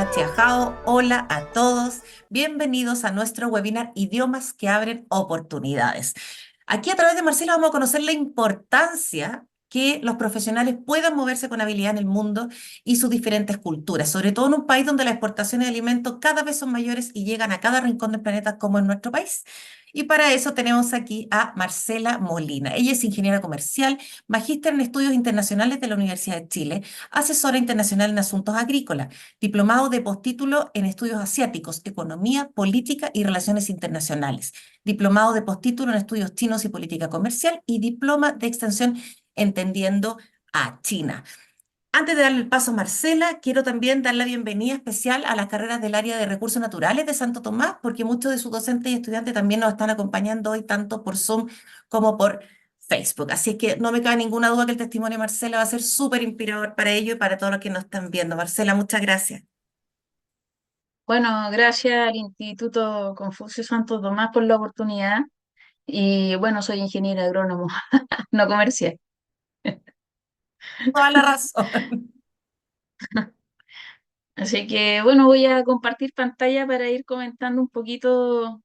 Achiajao, hola a todos, bienvenidos a nuestro webinar Idiomas que abren oportunidades. Aquí a través de Marcela vamos a conocer la importancia que los profesionales puedan moverse con habilidad en el mundo y sus diferentes culturas, sobre todo en un país donde las exportaciones de alimentos cada vez son mayores y llegan a cada rincón del planeta como en nuestro país. Y para eso tenemos aquí a Marcela Molina. Ella es ingeniera comercial, magíster en estudios internacionales de la Universidad de Chile, asesora internacional en asuntos agrícolas, diplomado de postítulo en estudios asiáticos, economía, política y relaciones internacionales, diplomado de postítulo en estudios chinos y política comercial y diploma de extensión entendiendo a China. Antes de darle el paso a Marcela, quiero también dar la bienvenida especial a las carreras del área de recursos naturales de Santo Tomás, porque muchos de sus docentes y estudiantes también nos están acompañando hoy, tanto por Zoom como por Facebook. Así que no me cabe ninguna duda que el testimonio de Marcela va a ser súper inspirador para ellos y para todos los que nos están viendo. Marcela, muchas gracias. Bueno, gracias al Instituto Confucio Santo Tomás por la oportunidad. Y bueno, soy ingeniera agrónomo, no comercial. Toda la razón. Así que bueno, voy a compartir pantalla para ir comentando un poquito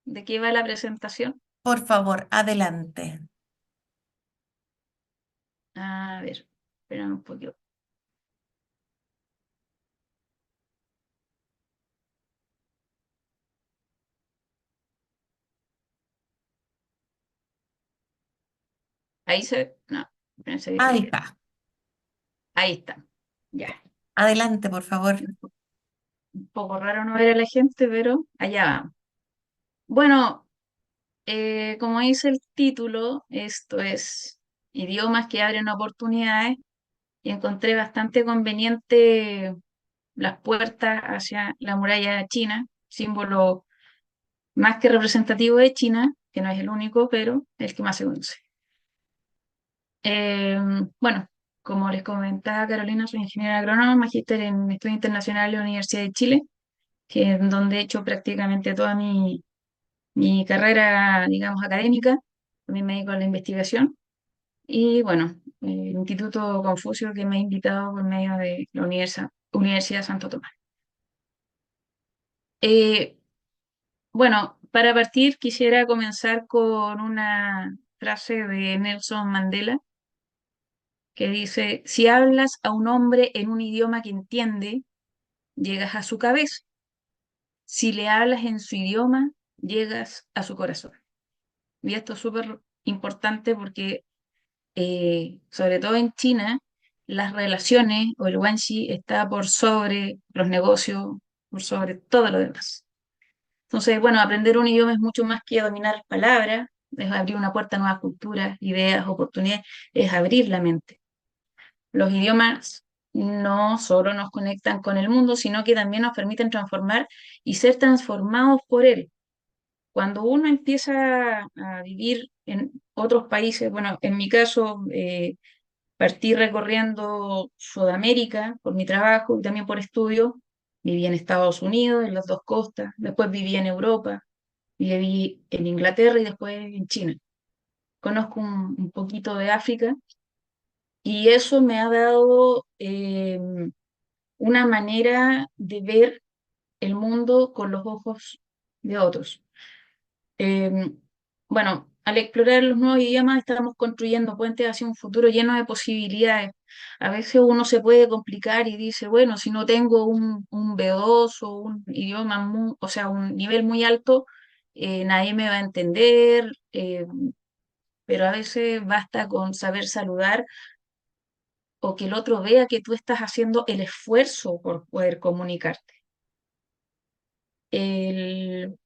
de qué va la presentación. Por favor, adelante. A ver, espera un poquito. Ahí se... No, pensé que se Ahí veía. está. Ahí está. Ya. Adelante, por favor. Un poco raro no ver a la gente, pero allá vamos. Bueno, como dice el título, esto es idiomas que abren oportunidades y encontré bastante conveniente las puertas hacia la muralla china, símbolo más que representativo de China, que no es el único, pero el que más se conoce. Eh, bueno, como les comentaba Carolina, soy ingeniera agrónoma, magíster en estudios internacionales de la Universidad de Chile, que es donde he hecho prácticamente toda mi carrera, digamos, académica. También me dedico a la investigación. Y bueno, el Instituto Confucio que me ha invitado por medio de la Universidad Santo Tomás. Eh, bueno, para partir quisiera comenzar con una frase de Nelson Mandela que dice, si hablas a un hombre en un idioma que entiende, llegas a su cabeza. Si le hablas en su idioma, llegas a su corazón. Y esto es súper importante porque, sobre todo en China, las relaciones o el guanxi está por sobre los negocios, por sobre todo lo demás. Entonces, bueno, aprender un idioma es mucho más que dominar palabras, es abrir una puerta a nuevas culturas, ideas, oportunidades, es abrir la mente. Los idiomas no solo nos conectan con el mundo, sino que también nos permiten transformar y ser transformados por él. Cuando uno empieza a vivir en otros países, bueno, en mi caso, partí recorriendo Sudamérica por mi trabajo y también por estudio. Viví en Estados Unidos, en las dos costas, después viví en Europa, viví en Inglaterra y después en China. Conozco un poquito de África y eso me ha dado una manera de ver el mundo con los ojos de otros. Eh, bueno, al explorar los nuevos idiomas estamos construyendo puentes hacia un futuro lleno de posibilidades. A veces uno se puede complicar y dice, bueno, si no tengo un B2 o un idioma, o sea, un nivel muy alto, nadie me va a entender, pero a veces basta con saber saludar o que el otro vea que tú estás haciendo el esfuerzo por poder comunicarte. El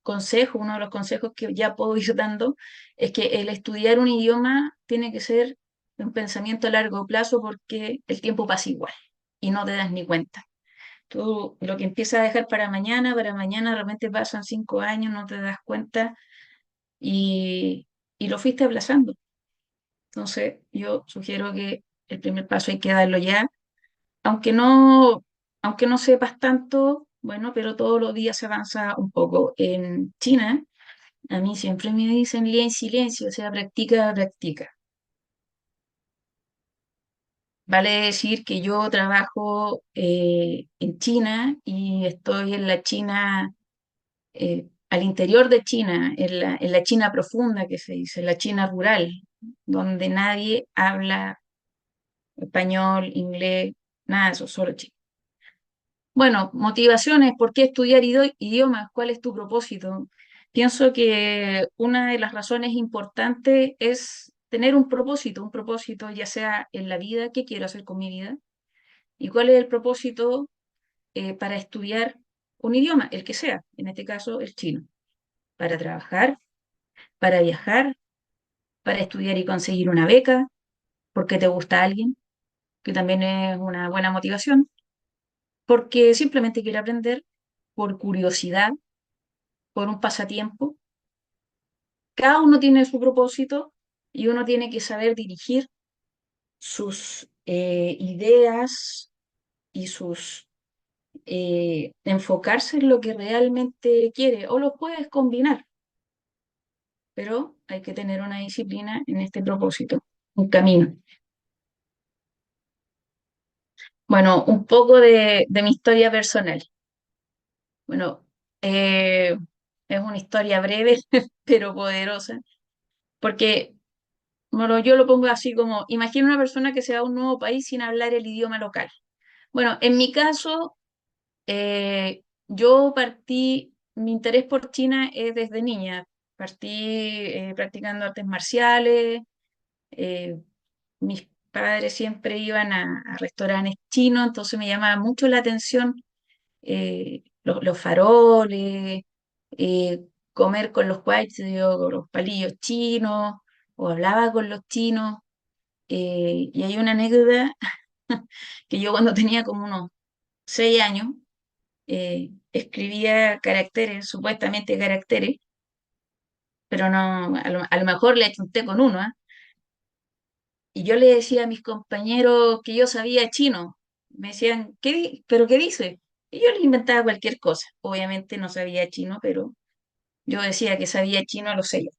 consejo, uno de los consejos que ya puedo ir dando, es que el estudiar un idioma tiene que ser un pensamiento a largo plazo porque el tiempo pasa igual y no te das ni cuenta. Tú lo que empiezas a dejar para mañana, de repente pasan 5 años, no te das cuenta y lo fuiste aplazando. Entonces, yo sugiero que el primer paso hay que darlo ya, aunque no, aunque no sepas tanto, bueno, pero todos los días se avanza un poco. En China, a mí siempre me dicen lee en silencio, o sea, practica, practica. Vale decir que yo trabajo en China y estoy en la China, al interior de China, en la China profunda que se dice, la China rural, donde nadie habla español, inglés, nada de eso, solo chino. Bueno, motivaciones, ¿por qué estudiar idiomas? ¿Cuál es tu propósito? Pienso que una de las razones importantes es tener un propósito ya sea en la vida, ¿qué quiero hacer con mi vida? ¿Y cuál es el propósito para estudiar un idioma, el que sea, en este caso el chino? Para trabajar, para viajar, para estudiar y conseguir una beca, porque te gusta alguien, que también es una buena motivación, porque simplemente quiere aprender por curiosidad, por un pasatiempo. Cada uno tiene su propósito y uno tiene que saber dirigir sus ideas y sus enfocarse en lo que realmente quiere o lo puedes combinar, pero hay que tener una disciplina en este propósito, un camino. Bueno, un poco de mi historia personal. Bueno, eh, es una historia breve, pero poderosa, porque bueno, yo lo pongo así como, imagina una persona que se va a un nuevo país sin hablar el idioma local. Bueno, en mi caso, yo partí, mi interés por China es desde niña. Partí practicando artes marciales, eh, mis padres siempre iban a restaurantes chinos, entonces me llamaba mucho la atención los faroles, eh, comer con los guayos, con los palillos chinos, o hablaba con los chinos. Y hay una anécdota que yo cuando tenía como unos 6 años, escribía caracteres, supuestamente caracteres, pero no, a lo mejor le achunté con uno, ¿ah? Y yo le decía a mis compañeros que yo sabía chino. Me decían, ¿pero qué dice? Y yo les inventaba cualquier cosa. Obviamente no sabía chino, pero yo decía que sabía chino a los 6.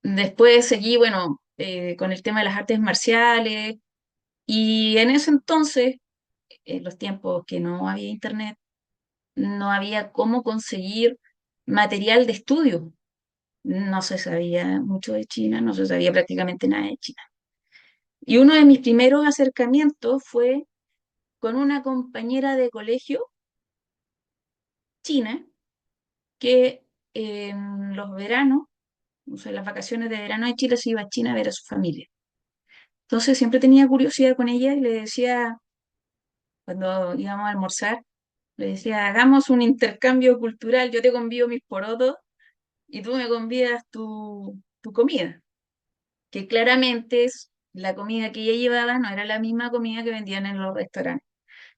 Después seguí, bueno, con el tema de las artes marciales. Y en ese entonces, en los tiempos que no había internet, no había cómo conseguir material de estudio. No se sabía mucho de China, no se sabía prácticamente nada de China. Y uno de mis primeros acercamientos fue con una compañera de colegio china que en los veranos, o sea, en las vacaciones de verano de Chile se iba a China a ver a su familia. Entonces siempre tenía curiosidad con ella y le decía, cuando íbamos a almorzar, le decía, hagamos un intercambio cultural, yo te convido mis porotos y tú me convidas tu comida, que claramente es la comida que ella llevaba, no era la misma comida que vendían en los restaurantes.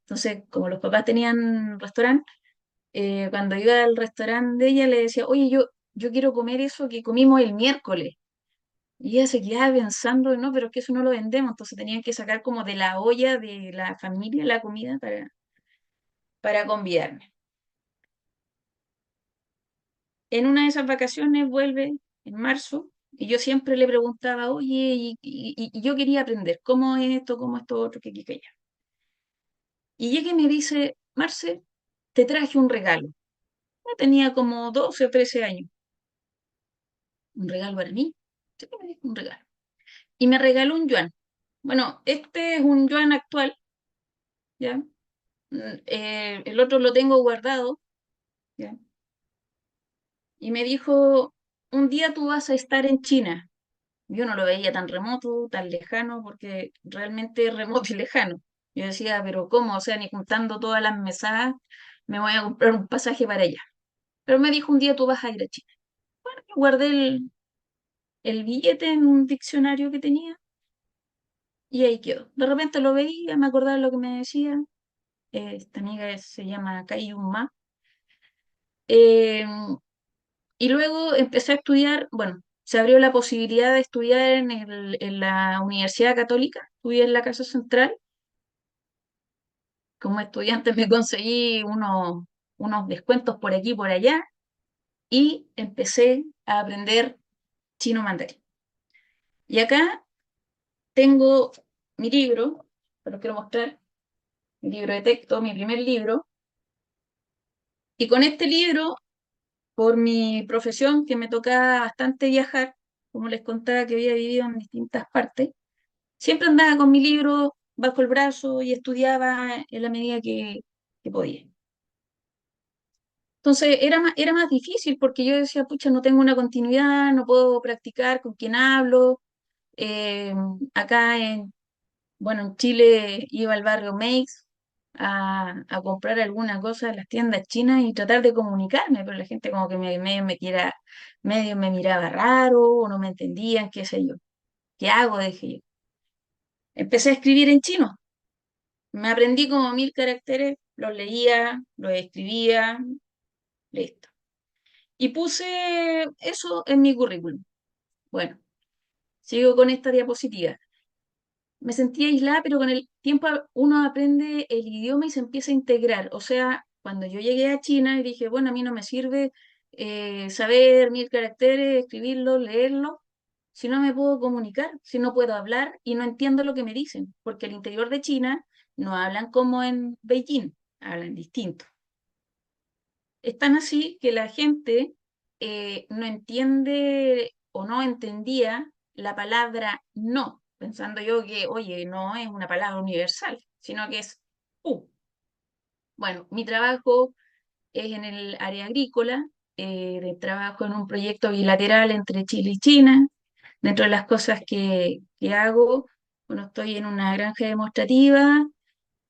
Entonces, como los papás tenían restaurante, cuando iba al restaurante de ella le decía, oye, yo quiero comer eso que comimos el miércoles. Y ella se quedaba pensando, no, pero es que eso no lo vendemos, entonces tenían que sacar como de la olla de la familia la comida para convidarme. En una de esas vacaciones vuelve en marzo y yo siempre le preguntaba, oye, y yo quería aprender, ¿cómo es esto, cómo es esto otro, qué, qué, qué? Y llega y me dice, Marce, te traje un regalo. Yo tenía como 12 o 13 años. ¿Un regalo para mí? Sí, me dijo un regalo. Y me regaló un yuan. Bueno, este es un yuan actual, ¿ya? El otro lo tengo guardado, ¿ya? Y me dijo, un día tú vas a estar en China. Yo no lo veía tan remoto, tan lejano, porque realmente es remoto y lejano. Yo decía, pero ¿cómo? O sea, ni juntando todas las mesadas me voy a comprar un pasaje para allá. Pero me dijo, un día tú vas a ir a China. Bueno, yo guardé el billete en un diccionario que tenía y ahí quedó. De repente lo veía, me acordaba de lo que me decía. Esta amiga se llama Kaiyun Ma. Eh, y luego empecé a estudiar, bueno, se abrió la posibilidad de estudiar en la Universidad Católica, estudié en la Casa Central. Como estudiante me conseguí unos descuentos por aquí y por allá y empecé a aprender chino mandarín. Y acá tengo mi libro, te lo quiero mostrar, mi libro de texto, mi primer libro, y con este libro, por mi profesión, que me toca bastante viajar, como les contaba que había vivido en distintas partes, siempre andaba con mi libro bajo el brazo y estudiaba en la medida que podía. Entonces era más difícil porque yo decía, pucha, no tengo una continuidad, no puedo practicar con quien hablo. Eh, acá bueno, en Chile iba al barrio Meix a comprar alguna cosa en las tiendas chinas y tratar de comunicarme, pero la gente como que medio me miraba raro o no me entendían, qué sé yo. ¿Qué hago? Dije yo. Empecé a escribir en chino. Me aprendí como 1000 caracteres, los leía, los escribía, listo. Y puse eso en mi currículum. Bueno, sigo con esta diapositiva. Me sentía aislada, pero con el tiempo uno aprende el idioma y se empieza a integrar. O sea, cuando yo llegué a China y dije, bueno, a mí no me sirve saber 1000 caracteres, escribirlo, leerlo, si no me puedo comunicar, si no puedo hablar y no entiendo lo que me dicen, porque al interior de China no hablan como en Beijing, hablan distinto. Es tan así que la gente no entiende o no entendía la palabra no, pensando yo que, oye, no es una palabra universal, sino que es U. Bueno, mi trabajo es en el área agrícola, trabajo en un proyecto bilateral entre Chile y China. Dentro de las cosas que hago, bueno, estoy en una granja demostrativa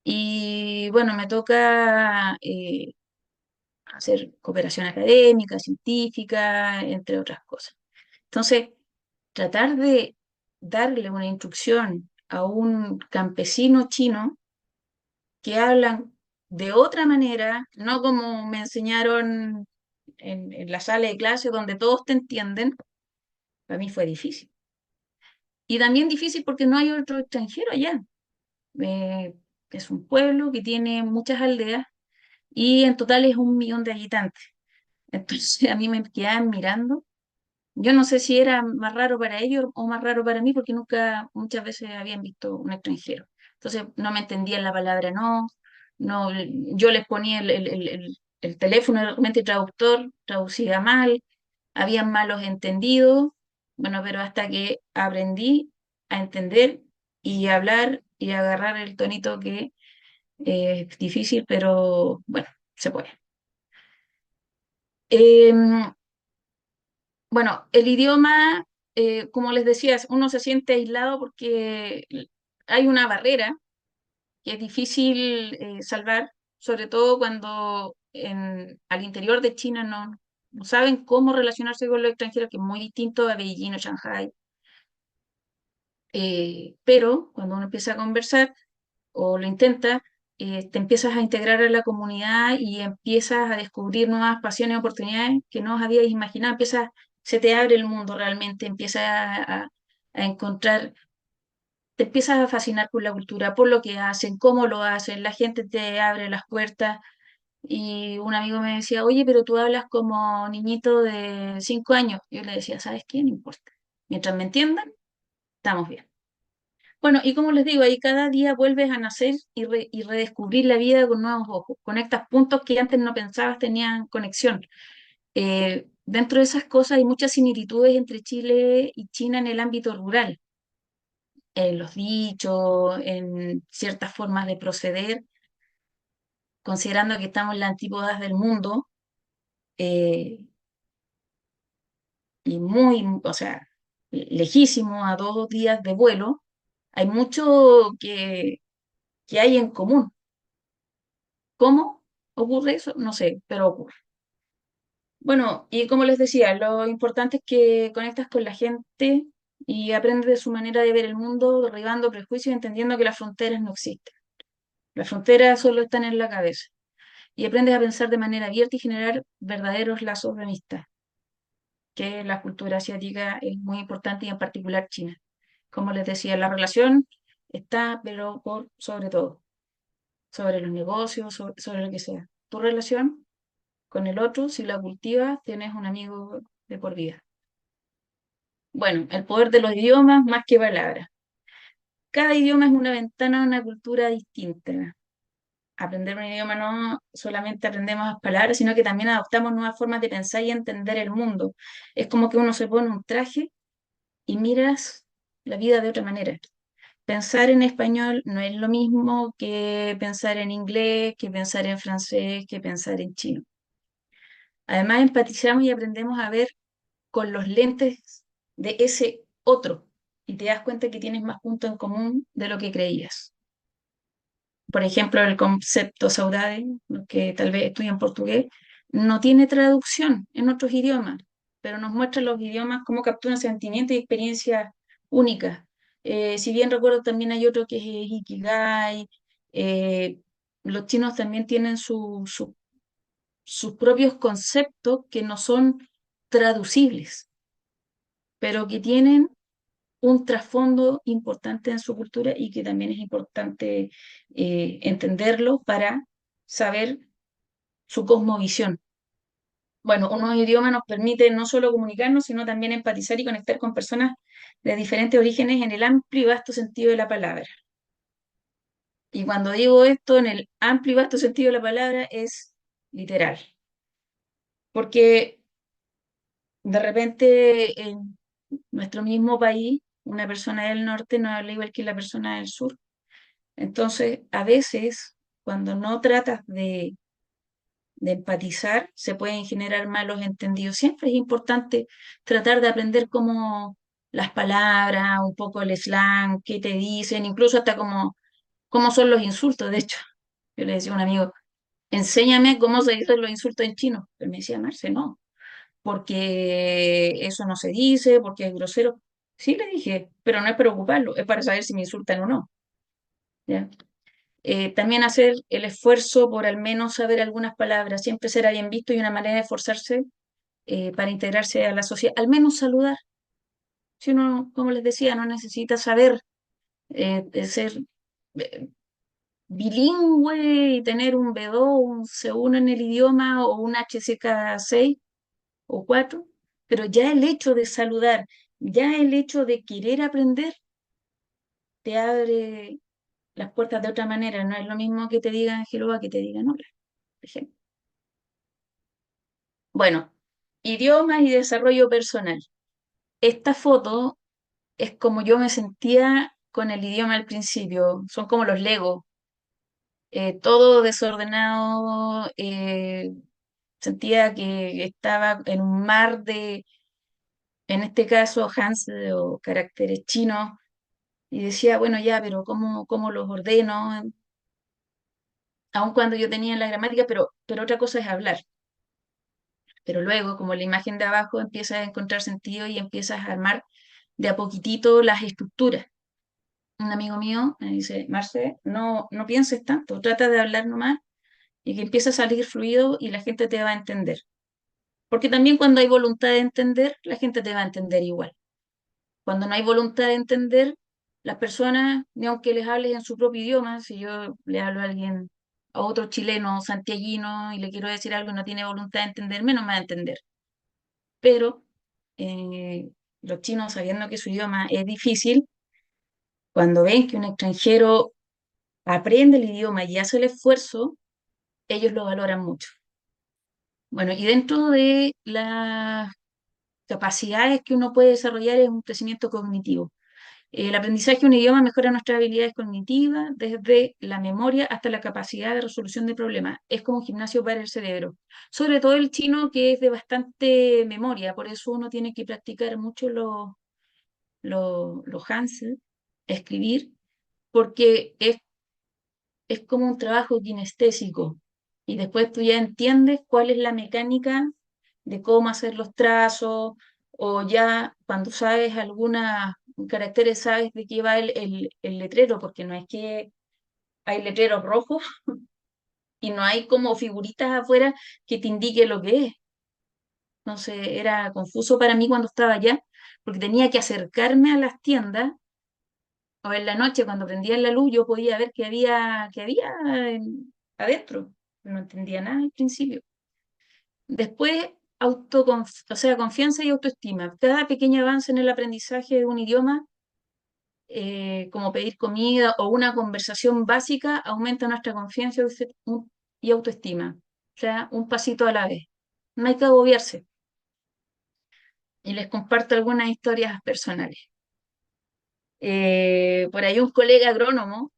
y bueno, me toca hacer cooperación académica, científica, entre otras cosas. Entonces, tratar de darle una instrucción a un campesino chino que hablan de otra manera, no como me enseñaron en la sala de clase donde todos te entienden, para mí fue difícil. Y también difícil porque no hay otro extranjero allá. Eh, es un pueblo que tiene muchas aldeas y en total es 1 millón de habitantes. Entonces a mí me quedaban mirando. Yo no sé si era más raro para ellos o más raro para mí, porque nunca, muchas veces habían visto un extranjero. Entonces no me entendían la palabra no, no, yo les ponía el teléfono, el realmente traductor, traducía mal, habían malos entendidos, bueno, pero hasta que aprendí a entender y hablar y agarrar el tonito que es difícil, pero bueno, se puede. Em, Bueno, el idioma, como les decía, uno se siente aislado porque hay una barrera que es difícil salvar, sobre todo cuando al interior de China no saben cómo relacionarse con los extranjeros, que es muy distinto a Beijing o Shanghai. Pero cuando uno empieza a conversar o lo intenta, te empiezas a integrar a la comunidad y empiezas a descubrir nuevas pasiones y oportunidades que no habías imaginado. Se te abre el mundo realmente, empiezas a encontrar, te empiezas a fascinar por la cultura, por lo que hacen, cómo lo hacen, la gente te abre las puertas. Y un amigo me decía, oye, pero tú hablas como niñito de 5 años. Yo le decía, ¿sabes qué? No importa. Mientras me entiendan, estamos bien. Bueno, y como les digo, ahí cada día vuelves a nacer y redescubrir la vida con nuevos ojos. Conectas puntos que antes no pensabas tenían conexión. Dentro de esas cosas hay muchas similitudes entre Chile y China en el ámbito rural, en los dichos, en ciertas formas de proceder, considerando que estamos en las antípodas del mundo eh, y o sea, lejísimo a 2 días de vuelo, hay mucho que hay en común. ¿Cómo ocurre eso? No sé, pero ocurre. Bueno, y como les decía, lo importante es que conectas con la gente y aprendes de su manera de ver el mundo, derribando prejuicios, entendiendo que las fronteras no existen. Las fronteras solo están en la cabeza. Y aprendes a pensar de manera abierta y generar verdaderos lazos de amistad, que la cultura asiática es muy importante y en particular China. Como les decía, la relación está, pero por sobre todo, sobre los negocios, sobre lo que sea. Tu relación con el otro, si la cultivas, tienes un amigo de por vida. Bueno, el poder de los idiomas más que palabras. cada idioma es una ventana a una cultura distinta. Aprender un idioma no solamente aprendemos las palabras, sino que también adoptamos nuevas formas de pensar y entender el mundo. Es como que uno se pone un traje y miras la vida de otra manera. Pensar en español no es lo mismo que pensar en inglés, que pensar en francés, que pensar en chino. Además, empatizamos y aprendemos a ver con los lentes de ese otro y te das cuenta que tienes más puntos en común de lo que creías. Por ejemplo, el concepto saudade, lo que tal vez estudian portugués, no tiene traducción en otros idiomas, pero nos muestra los idiomas cómo capturan sentimientos y experiencias únicas. Si bien recuerdo, también hay otro que es Ikigai. eh, los chinos también tienen sus propios conceptos que no son traducibles, pero que tienen un trasfondo importante en su cultura y que también es importante entenderlo para saber su cosmovisión. Bueno, un nuevo idioma nos permite no solo comunicarnos, sino también empatizar y conectar con personas de diferentes orígenes en el amplio y vasto sentido de la palabra. Y cuando digo esto, en el amplio y vasto sentido de la palabra, es literal. Porque de repente en nuestro mismo país, una persona del norte no habla igual que la persona del sur. Entonces, a veces, cuando no tratas de empatizar, se pueden generar malos entendidos. Siempre es importante tratar de aprender cómo las palabras, un poco el slang, qué te dicen, incluso hasta cómo son los insultos. De hecho, yo le decía a un amigo, enséñame cómo se dicen los insultos en chino. Pero me decía, Marce, no, porque eso no se dice, porque es grosero. Sí, le dije, pero no es para ocuparlo, es para saber si me insultan o no. ¿Ya? También hacer el esfuerzo por al menos saber algunas palabras, siempre será bien visto y una manera de esforzarse para integrarse a la sociedad, al menos saludar. Si uno, como les decía, no necesita saber de ser eh, bilingüe y tener un B2, un C1 en el idioma o un HCK 6 o 4, pero ya el hecho de saludar, ya el hecho de querer aprender, te abre las puertas de otra manera. No es lo mismo que te digan hello a que te digan hola, por ejemplo. Bueno, idiomas y desarrollo personal. Esta foto es como yo me sentía con el idioma al principio. Son como los Legos, todo desordenado. Sentía que estaba en un mar de, en este caso, Hanse o caracteres chinos. Y decía, bueno, ya, pero ¿cómo los ordeno? Aun cuando yo tenía la gramática, pero otra cosa es hablar. Pero luego, como la imagen de abajo, empiezas a encontrar sentido y empiezas a armar de a poquitito las estructuras. Un amigo mío me dice, Marce, no pienses tanto, trata de hablar nomás y que empiece a salir fluido y la gente te va a entender. Porque también cuando hay voluntad de entender, la gente te va a entender igual. Cuando no hay voluntad de entender, las personas, ni aunque les hables en su propio idioma, si yo le hablo a alguien, a otro chileno, santiaguino, y le quiero decir algo y no tiene voluntad de entenderme, no me va a entender. Pero eh, los chinos, sabiendo que su idioma es difícil, cuando ven que un extranjero aprende el idioma y hace el esfuerzo, ellos lo valoran mucho. Bueno, y dentro de las capacidades que uno puede desarrollar es un crecimiento cognitivo. El aprendizaje de un idioma mejora nuestras habilidades cognitivas, desde la memoria hasta la capacidad de resolución de problemas. Es como un gimnasio para el cerebro. Sobre todo el chino, que es de bastante memoria, por eso uno tiene que practicar mucho los Hanzi, escribir, porque es como un trabajo kinestésico. Y después tú ya entiendes cuál es la mecánica de cómo hacer los trazos, o ya cuando sabes algunos caracteres, sabes de qué va el letrero, porque no es que hay letreros rojos y no hay como figuritas afuera que te indique lo que es. Entonces era confuso para mí cuando estaba allá, porque tenía que acercarme a las tiendas o en la noche cuando prendía la luz yo podía ver que había adentro. No entendía nada al principio. Después, o sea, confianza y autoestima. Cada pequeño avance en el aprendizaje de un idioma como pedir comida o una conversación básica, aumenta nuestra confianza y autoestima. O sea, un pasito a la vez. No hay que agobiarse. Y les comparto algunas historias personales. Por ahí un colega agrónomo,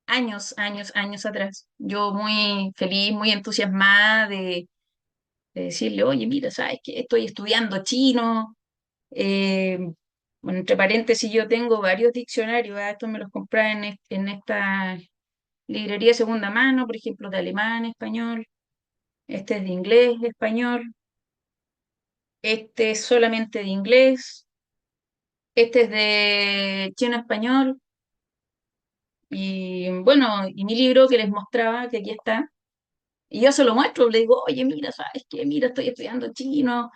años atrás, yo muy feliz, muy entusiasmada de decirle, oye, mira, ¿sabes qué? Estoy estudiando chino. Eh, bueno, entre paréntesis, yo tengo varios diccionarios, estos me los compré en esta librería de segunda mano, por ejemplo, de alemán, español, este es de inglés, español, este es solamente de inglés, este es de chino español, y bueno, y mi libro que les mostraba, que aquí está, y yo se lo muestro, le digo, oye, mira, ¿sabes qué? Mira, estoy estudiando chino,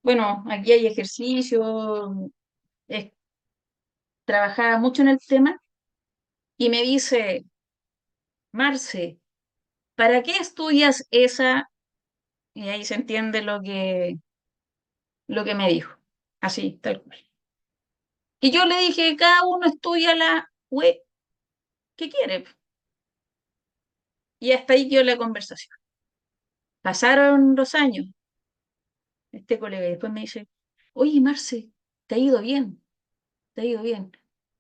bueno, aquí hay ejercicio, es- trabajaba mucho en el tema, y me dice, Marce, ¿para qué estudias esa? Y ahí se entiende lo que me dijo, así, tal cual. Y yo le dije, cada uno estudia la web que quiere. Y hasta ahí quedó la conversación. Pasaron los años, este colega, y después me dice, oye, Marce, ¿te ha ido bien? ¿Te ha ido bien?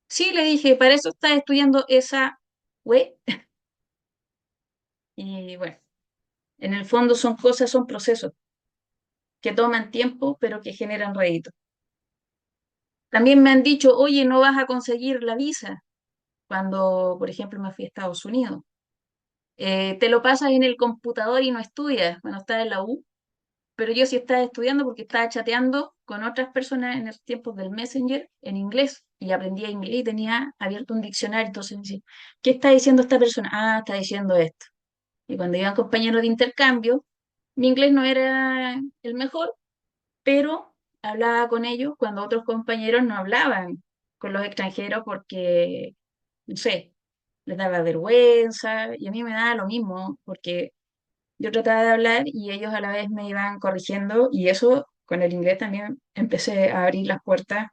Sí, le dije, para eso estás estudiando esa web. Y bueno, en el fondo son cosas, son procesos que toman tiempo, pero que generan rédito. También me han dicho, oye, no vas a conseguir la visa cuando, por ejemplo, me fui a Estados Unidos. Te lo pasas en el computador y no estudias cuando estás en la U, pero yo sí estaba estudiando porque estaba chateando con otras personas en esos tiempos del Messenger en inglés y aprendía inglés y tenía abierto un diccionario. Entonces me decía, ¿qué está diciendo esta persona? Ah, está diciendo esto. Y cuando iban compañeros de intercambio, mi inglés no era el mejor, pero hablaba con ellos cuando otros compañeros no hablaban con los extranjeros porque, no sé, les daba vergüenza y a mí me daba lo mismo porque yo trataba de hablar y ellos a la vez me iban corrigiendo y eso con el inglés también empecé a abrir las puertas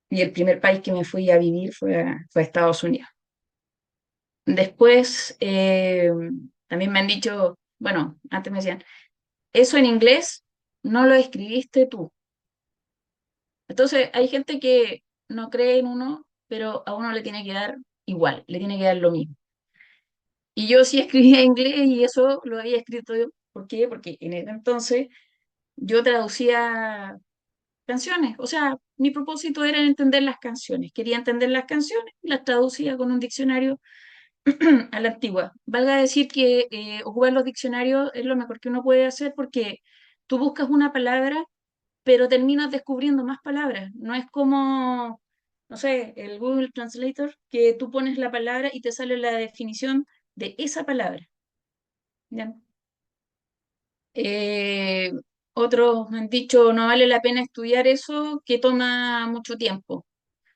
y el primer país que me fui a vivir fue a Estados Unidos. Después también me han dicho, bueno, antes me decían, eso en inglés no lo escribiste tú. Entonces hay gente que no cree en uno, pero a uno le tiene que dar igual, le tiene que dar lo mismo. Y yo sí escribía inglés y eso lo había escrito yo. ¿Por qué? Porque en ese entonces yo traducía canciones. O sea, mi propósito era entender las canciones. Quería entender las canciones y las traducía con un diccionario a la antigua. Valga decir que ocupar los diccionarios es lo mejor que uno puede hacer porque tú buscas una palabra, pero terminas descubriendo más palabras. No es como, no sé, el Google Translator, que tú pones la palabra y te sale la definición de esa palabra. ¿Ya? Eh, Otros me han dicho, no vale la pena estudiar eso, que toma mucho tiempo.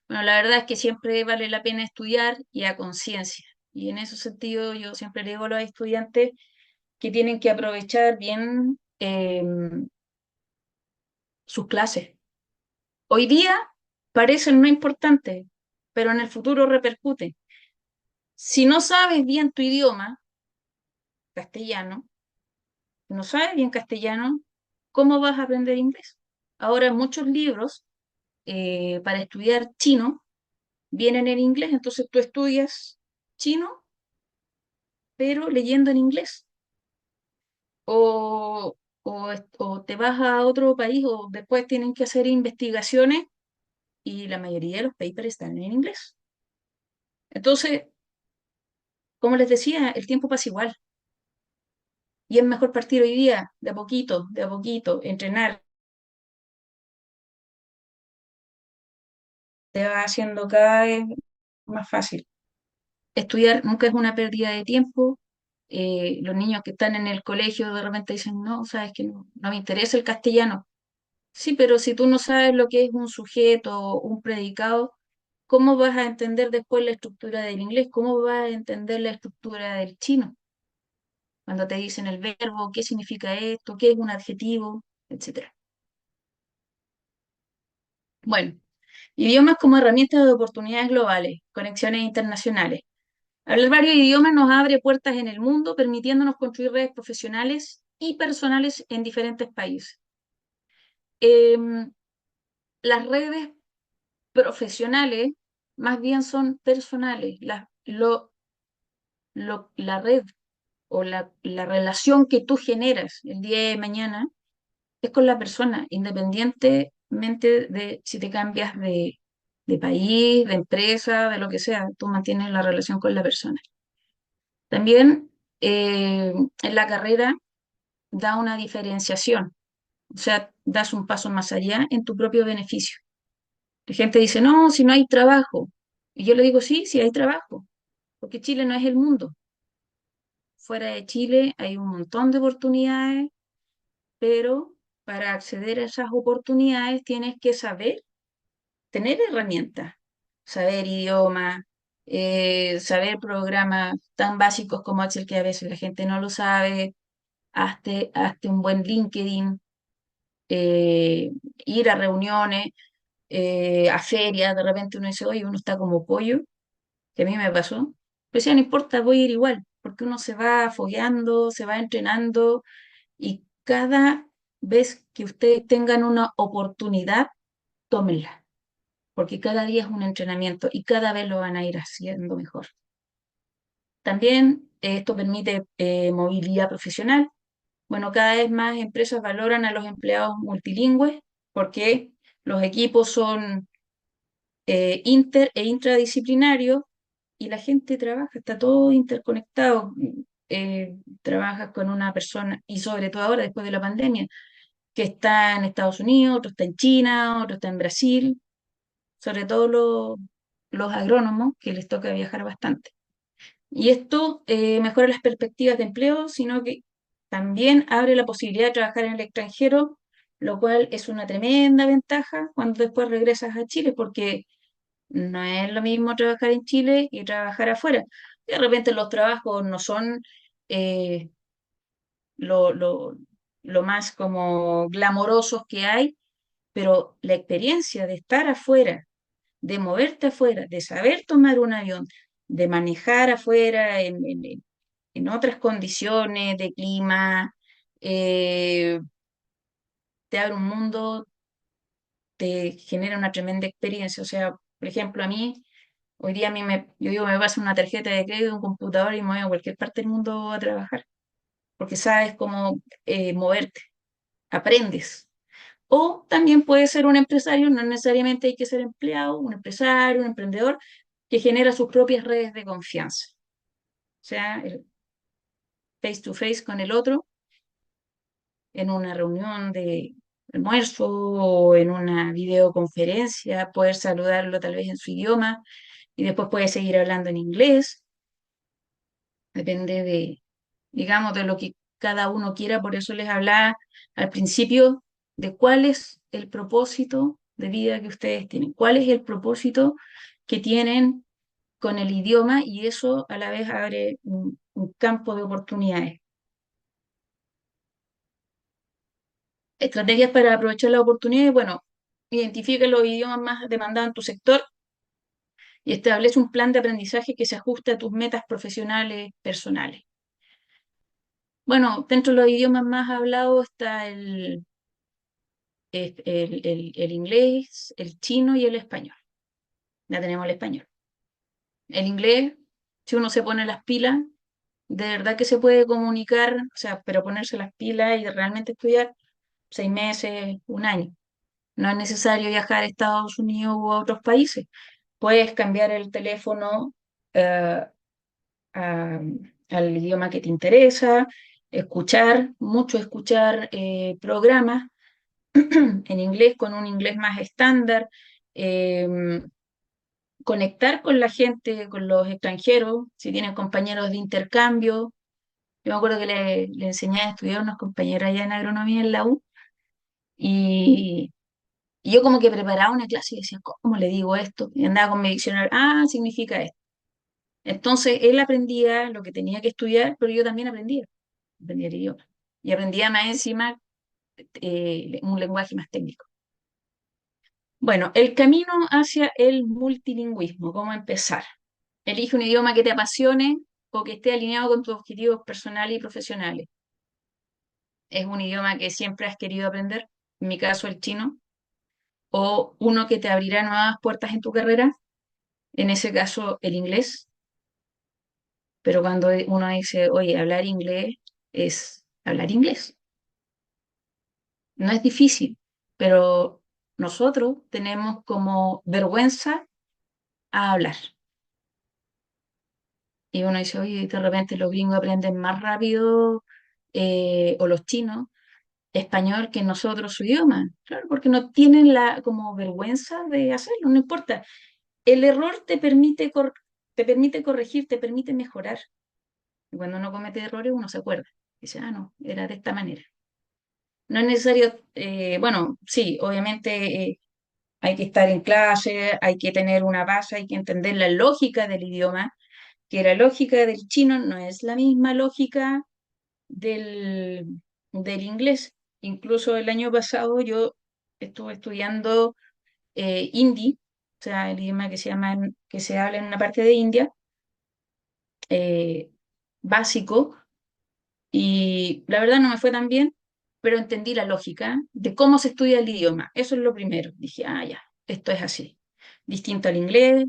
Bueno, la verdad es que siempre vale la pena estudiar y a conciencia. Y en ese sentido yo siempre le digo a los estudiantes que tienen que aprovechar bien sus clases. Hoy día parecen no importantes, pero en el futuro repercuten. Si no sabes bien tu idioma, castellano, no sabes bien castellano, ¿cómo vas a aprender inglés? Ahora muchos libros para estudiar chino vienen en inglés, entonces tú estudias chino, pero leyendo en inglés. O te vas a otro país o después tienen que hacer investigaciones y la mayoría de los papers están en inglés. Entonces, como les decía, el tiempo pasa igual y es mejor partir hoy día, de a poquito, entrenar, te va haciendo cada vez más fácil. Estudiar nunca es una pérdida de tiempo. Los niños que están en el colegio de repente dicen, no, sabes que no me interesa el castellano. Sí, pero si tú no sabes lo que es un sujeto, un predicado, ¿cómo vas a entender después la estructura del inglés? ¿Cómo vas a entender la estructura del chino? Cuando te dicen el verbo, qué significa esto, qué es un adjetivo, etcétera. Bueno, Idiomas como herramientas de oportunidades globales, conexiones internacionales. Hablar varios idiomas nos abre puertas en el mundo, permitiéndonos construir redes profesionales y personales en diferentes países. Em, las redes profesionales más bien son personales. La red o la relación que tú generas el día de mañana es con la persona, independientemente de si te cambias de país, de empresa, de lo que sea, tú mantienes la relación con la persona. También en la carrera da una diferenciación, o sea, das un paso más allá en tu propio beneficio. La gente dice, no, si no hay trabajo. Y yo le digo, sí, sí hay trabajo, porque Chile no es el mundo. Fuera de Chile hay un montón de oportunidades, pero para acceder a esas oportunidades tienes que saber, tener herramientas, saber idiomas, saber programas tan básicos como Excel que a veces la gente no lo sabe, hazte un buen LinkedIn, eh, ir a reuniones, a ferias, de repente uno dice, oye, uno está como pollo, que a mí me pasó, pero decía, no importa, voy a ir igual, porque uno se va fogueando, se va entrenando y cada vez que ustedes tengan una oportunidad, tómenla, porque cada día es un entrenamiento y cada vez lo van a ir haciendo mejor. También esto permite movilidad profesional. Bueno, cada vez más empresas valoran a los empleados multilingües porque los equipos son inter e intradisciplinarios y la gente trabaja, está todo interconectado. Trabajas con una persona y sobre todo ahora después de la pandemia, que está en Estados Unidos, otro está en China, otro está en Brasil, sobre todo los agrónomos que les toca viajar bastante. Y esto mejora las perspectivas de empleo, sino que también abre la posibilidad de trabajar en el extranjero, lo cual es una tremenda ventaja cuando después regresas a Chile, porque no es lo mismo trabajar en Chile que trabajar afuera. De repente los trabajos no son eh, lo, lo, lo más como glamorosos que hay, pero la experiencia de estar afuera, de moverte afuera, de saber tomar un avión, de manejar afuera en otras condiciones de clima, eh, te abre un mundo, te genera una tremenda experiencia. O sea, por ejemplo, a mí, hoy día yo digo, me paso una tarjeta de crédito, un computador y me voy a cualquier parte del mundo a trabajar, porque sabes cómo moverte, aprendes. O también puede ser un empresario, no necesariamente hay que ser empleado, un empresario, un emprendedor que genera sus propias redes de confianza. O sea, el face to face con el otro en una reunión de almuerzo o en una videoconferencia, poder saludarlo tal vez en su idioma y después puede seguir hablando en inglés, depende de, digamos, de lo que cada uno quiera, por eso les hablaba al principio de cuál es el propósito de vida que ustedes tienen, cuál es el propósito que tienen con el idioma y eso a la vez abre un campo de oportunidades. Estrategias para aprovechar las oportunidades, bueno, identifica los idiomas más demandados en tu sector y establece un plan de aprendizaje que se ajuste a tus metas profesionales personales. Bueno, dentro de los idiomas más hablados está el inglés, el chino y el español. Ya tenemos el español. El inglés, si uno se pone las pilas, de verdad que se puede comunicar, o sea, pero ponerse las pilas y realmente estudiar 6 meses, un año. No es necesario viajar a Estados Unidos u a otros países. Puedes cambiar el teléfono eh, a- al idioma que te interesa, escuchar programas en inglés con un inglés más estándar, eh, conectar con la gente, con los extranjeros, si tienen compañeros de intercambio. Yo me acuerdo que le enseñé a estudiar a unos compañeros allá en agronomía en la U y, y yo como que preparaba una clase y decía, ¿cómo le digo esto? Y andaba con mi diccionario, significa esto. Entonces él aprendía lo que tenía que estudiar, pero yo también aprendía el idioma. Y aprendía más encima un lenguaje más técnico. Bueno, el camino hacia el multilingüismo, ¿cómo empezar? Elige un idioma que te apasione o que esté alineado con tus objetivos personales y profesionales. ¿Es un idioma que siempre has querido aprender? En mi caso, el chino. ¿O uno que te abrirá nuevas puertas en tu carrera? En ese caso, el inglés. Pero cuando uno dice, oye, hablar inglés es hablar inglés. No es difícil, pero nosotros tenemos como vergüenza a hablar. Y uno dice, oye, de repente los gringos aprenden más rápido, o los chinos, español que nosotros su idioma. Claro, porque no tienen la como vergüenza de hacerlo, no importa. El error te permite corregir, te permite mejorar. Y cuando uno comete errores, uno se acuerda. Dice, ah, no, era de esta manera. No es necesario, bueno, sí, obviamente hay que estar en clase, hay que tener una base, hay que entender la lógica del idioma, que la lógica del chino no es la misma lógica del, del inglés. Incluso el año pasado yo estuve estudiando hindi, o sea, el idioma que se llama, que se habla en una parte de India, eh, básico, y la verdad no me fue tan bien, pero entendí la lógica de cómo se estudia el idioma. Eso es lo primero. Dije, ah, ya, esto es así. Distinto al inglés,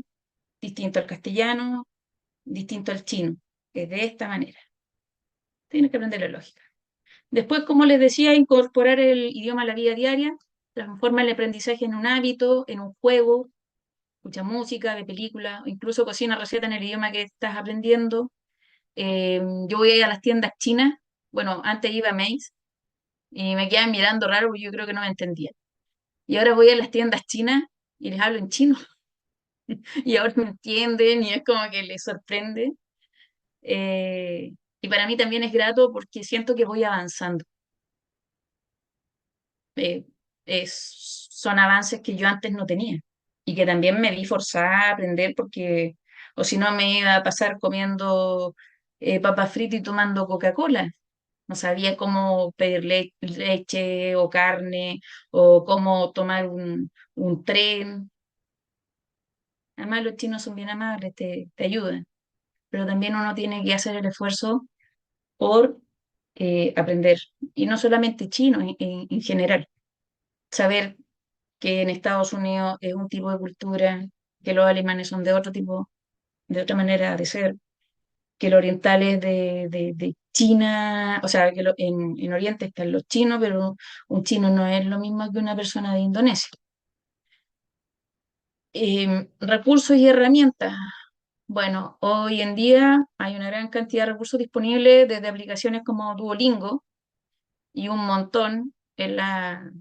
distinto al castellano, distinto al chino. Es de esta manera. Tienes que aprender la lógica. Después, como les decía, incorporar el idioma a la vida diaria, transforma el aprendizaje en un hábito, en un juego, escucha música, ve películas, o incluso cocina recetas en el idioma que estás aprendiendo. Yo voy a ir a las tiendas chinas, bueno, antes iba a Maze y me quedaban mirando raro porque yo creo que no me entendían. Y ahora voy a las tiendas chinas y les hablo en chino y ahora me entienden y es como que les sorprende. Y para mí también es grato porque siento que voy avanzando. eh, Son avances que yo antes no tenía y que también me vi forzada a aprender porque, o si no, me iba a pasar comiendo papas fritas y tomando Coca-Cola. No sabía cómo pedir leche o carne o cómo tomar un tren. Además, los chinos son bien amables, te ayudan, pero también uno tiene que hacer el esfuerzo por aprender, y no solamente chino, en general. Saber que en Estados Unidos es un tipo de cultura, que los alemanes son de otro tipo, de otra manera de ser, que los orientales de China, o sea, que en Oriente están los chinos, pero un chino no es lo mismo que una persona de Indonesia. Recursos y herramientas. Bueno, hoy en día hay una gran cantidad de recursos disponibles desde aplicaciones como Duolingo y un montón en las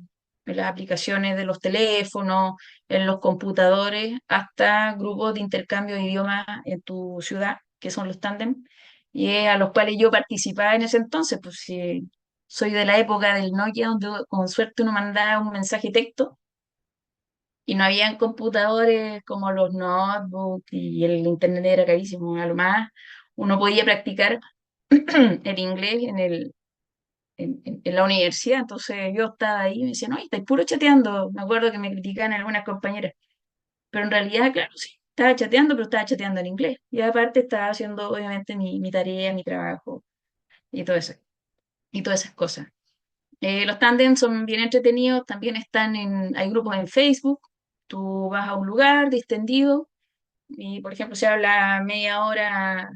aplicaciones de los teléfonos, en los computadores, hasta grupos de intercambio de idiomas en tu ciudad, que son los tándem, y es a los cuales yo participaba en ese entonces, pues sí, soy de la época del Nokia, donde con suerte uno mandaba un mensaje texto y no habían computadores como los notebooks y el internet era carísimo, a lo más uno podía practicar el inglés en la universidad, entonces yo estaba ahí y me decían, no, estáis puro chateando. Me acuerdo que me criticaban algunas compañeras, pero en realidad, claro, sí, estaba chateando, pero estaba chateando en inglés. Y aparte estaba haciendo, obviamente, mi tarea, mi trabajo y todo eso, y todas esas cosas. Los tandems son bien entretenidos, también hay grupos en Facebook, tú vas a un lugar distendido y, por ejemplo, se habla media hora,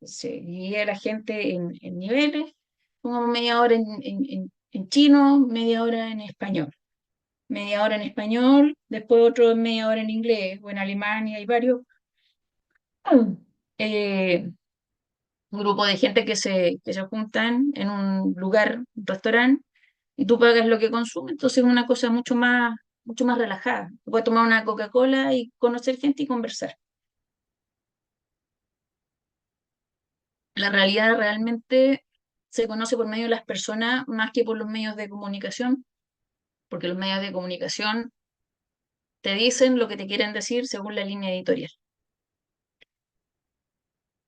se divide a la gente en niveles, como media hora en chino, media hora en español, media hora en español, después otro media hora en inglés, o en Alemania hay varios. eh, un grupo de gente que se juntan en un lugar, un restaurante, y tú pagas lo que consumes, entonces es una cosa mucho más relajada. Puedes tomar una Coca-Cola y conocer gente y conversar. La realidad realmente se conoce por medio de las personas más que por los medios de comunicación, porque los medios de comunicación te dicen lo que te quieren decir según la línea editorial.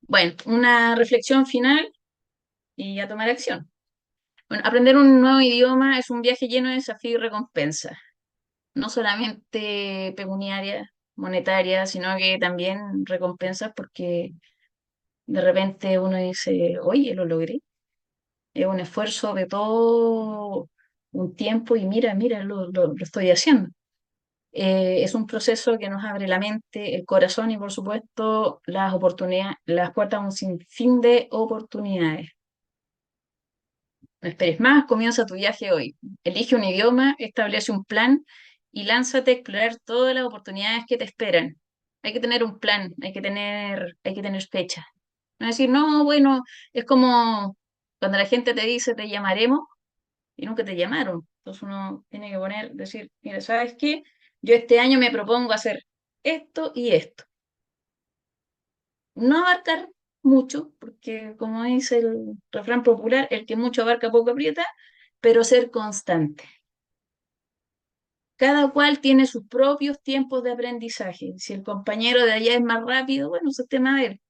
Bueno, una reflexión final y a tomar acción. Bueno, aprender un nuevo idioma es un viaje lleno de desafíos y recompensas. no solamente pecuniaria, monetaria, sino que también recompensas porque de repente uno dice, oye, lo logré. Es un esfuerzo de todo un tiempo y mira, lo estoy haciendo. Es un proceso que nos abre la mente, el corazón y, por supuesto, las oportunidades, las puertas a un sinfín de oportunidades. No esperes más, comienza tu viaje hoy. Elige un idioma, establece un plan y lánzate a explorar todas las oportunidades que te esperan. Hay que tener un plan, hay que tener fecha. No decir, no, bueno, es como cuando la gente te dice te llamaremos y nunca te llamaron. Entonces uno tiene que decir, mira, ¿sabes qué? Yo este año me propongo hacer esto y esto. No abarcar mucho, porque como dice el refrán popular, el que mucho abarca poco aprieta, pero ser constante. Cada cual tiene sus propios tiempos de aprendizaje. Si el compañero de allá es más rápido, bueno, eso es tema de él.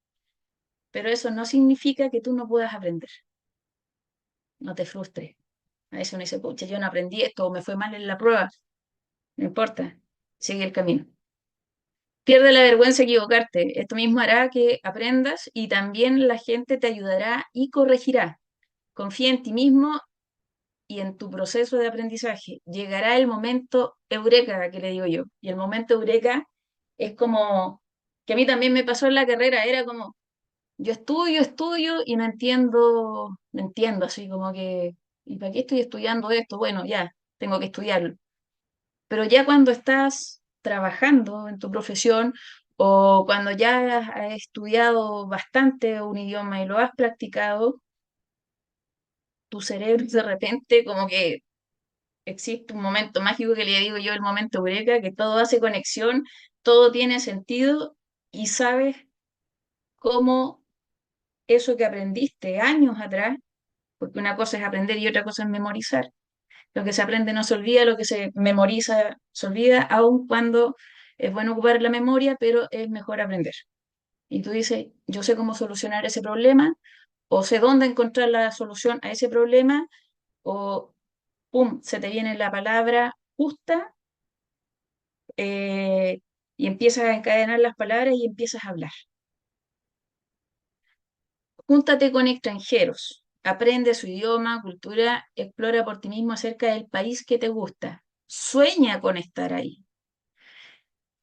Pero eso no significa que tú no puedas aprender. No te frustres. A veces uno dice, pucha, yo no aprendí esto o me fue mal en la prueba. No importa, sigue el camino. Pierde la vergüenza de equivocarte. Esto mismo hará que aprendas y también la gente te ayudará y corregirá. Confía en ti mismo y en tu proceso de aprendizaje. Llegará el momento eureka, que le digo yo. Y el momento eureka es como que a mí también me pasó en la carrera. Era como, yo estudio y no entiendo así como que, ¿y para qué estoy estudiando esto? Bueno, ya, tengo que estudiarlo. Pero ya cuando estás trabajando en tu profesión o cuando ya has estudiado bastante un idioma y lo has practicado, tu cerebro de repente como que existe un momento mágico que le digo yo el momento eureka, que todo hace conexión, todo tiene sentido y sabes cómo eso que aprendiste años atrás, porque una cosa es aprender y otra cosa es memorizar. Lo que se aprende no se olvida, lo que se memoriza se olvida, aun cuando es bueno ocupar la memoria, pero es mejor aprender. Y tú dices, yo sé cómo solucionar ese problema, o sé dónde encontrar la solución a ese problema, o pum, se te viene la palabra justa eh, y empiezas a encadenar las palabras y empiezas a hablar. Júntate con extranjeros, aprende su idioma, cultura, explora por ti mismo acerca del país que te gusta. Sueña con estar ahí.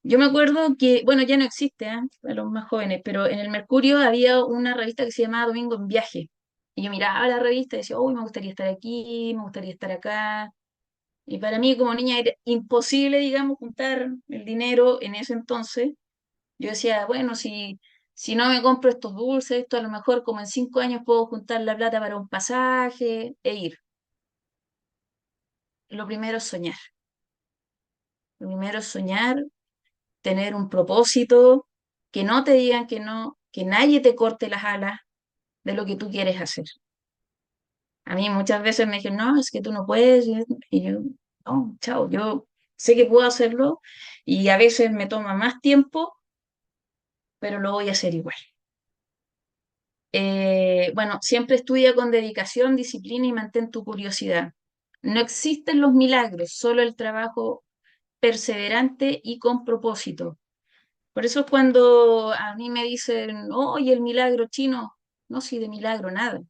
Yo me acuerdo que, bueno, ya no existe, ¿ah? Para los más jóvenes, pero en el Mercurio había una revista que se llamaba Domingo en Viaje. Y yo miraba la revista y decía, uy, me gustaría estar aquí, me gustaría estar acá. Y para mí como niña era imposible, digamos, juntar el dinero en ese entonces. Yo decía, bueno, si no me compro estos dulces, esto a lo mejor como en 5 años puedo juntar la plata para un pasaje e ir. Lo primero es soñar. Lo primero es soñar, tener un propósito, que no te digan que no, que nadie te corte las alas de lo que tú quieres hacer. A mí muchas veces me dijeron, no, es que tú no puedes, y yo, no, chao, yo sé que puedo hacerlo y a veces me toma más tiempo, pero lo voy a hacer igual. Bueno, siempre estudia con dedicación, disciplina y mantén tu curiosidad. No existen los milagros, solo el trabajo perseverante y con propósito. Por eso es cuando a mí me dicen, oye, el milagro chino, no, sí, de milagro nada.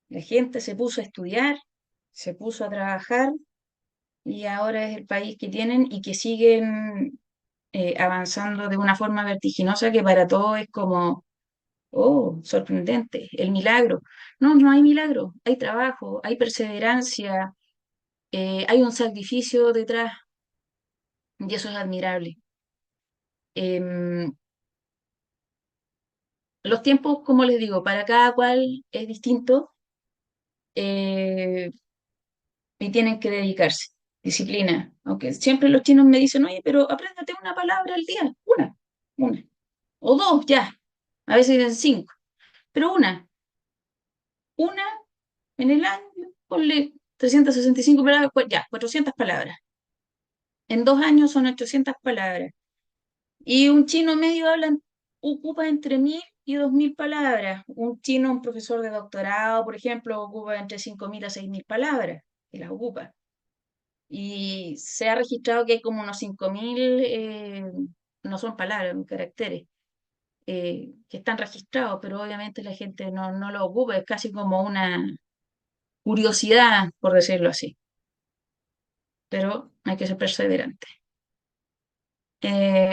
La gente se puso a estudiar, se puso a trabajar y ahora es el país que tienen y que siguen avanzando de una forma vertiginosa que para todos es como, oh, sorprendente, el milagro. No, no hay milagro, hay trabajo, hay perseverancia, hay un sacrificio detrás y eso es admirable. Em, los tiempos, como les digo, para cada cual es distinto eh, y tienen que dedicarse. Disciplina. Aunque siempre los chinos me dicen, oye, pero apréndete una palabra al día. Una. O dos, ya. A veces dicen cinco. Pero una en el año, ponle 365 palabras, pues ya, 400 palabras. En 2 años son 800 palabras. Y un chino medio ocupa entre 1.000 y 2.000 palabras. Un chino, un profesor de doctorado, por ejemplo, ocupa entre 5.000 a 6.000 palabras y las ocupa. y se ha registrado que hay como unos 5.000, no son palabras, son caracteres, que están registrados, pero obviamente la gente no lo ocupa, es casi como una curiosidad, por decirlo así, pero hay que ser perseverante.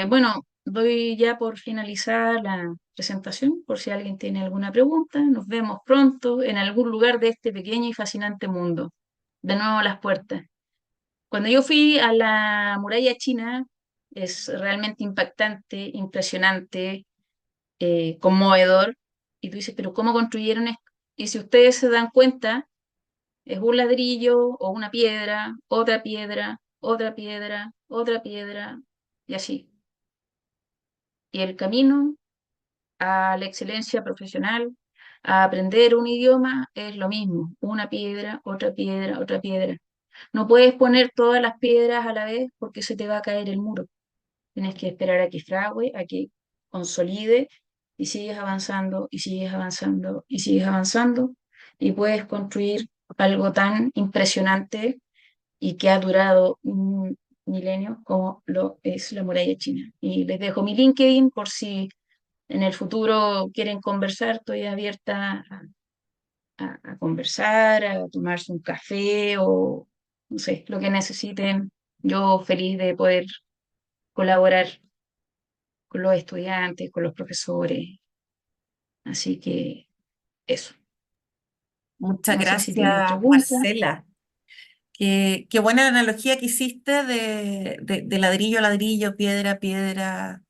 Bueno, doy ya por finalizar la presentación, por si alguien tiene alguna pregunta. Nos vemos pronto en algún lugar de este pequeño y fascinante mundo. De nuevo a las puertas. Cuando yo fui a la muralla china, es realmente impactante, impresionante, conmovedor. Y tú dices, pero ¿cómo construyeron esto? Y si ustedes se dan cuenta, es un ladrillo o una piedra, otra piedra, otra piedra, otra piedra, y así. Y el camino a la excelencia profesional, a aprender un idioma, es lo mismo, una piedra, otra piedra, otra piedra. No puedes poner todas las piedras a la vez porque se te va a caer el muro. Tienes que esperar a que fragüe, a que consolide y sigues avanzando y sigues avanzando y sigues avanzando y puedes construir algo tan impresionante y que ha durado un milenio como lo es la muralla china. Y les dejo mi LinkedIn por si en el futuro quieren conversar, estoy abierta a conversar, a tomarse un café o no sé, lo que necesiten. Yo feliz de poder colaborar con los estudiantes, con los profesores. Así que eso. Muchas No sé si gracias, tienes preguntas. Marcela. Qué buena analogía que hiciste de ladrillo a ladrillo, piedra a piedra.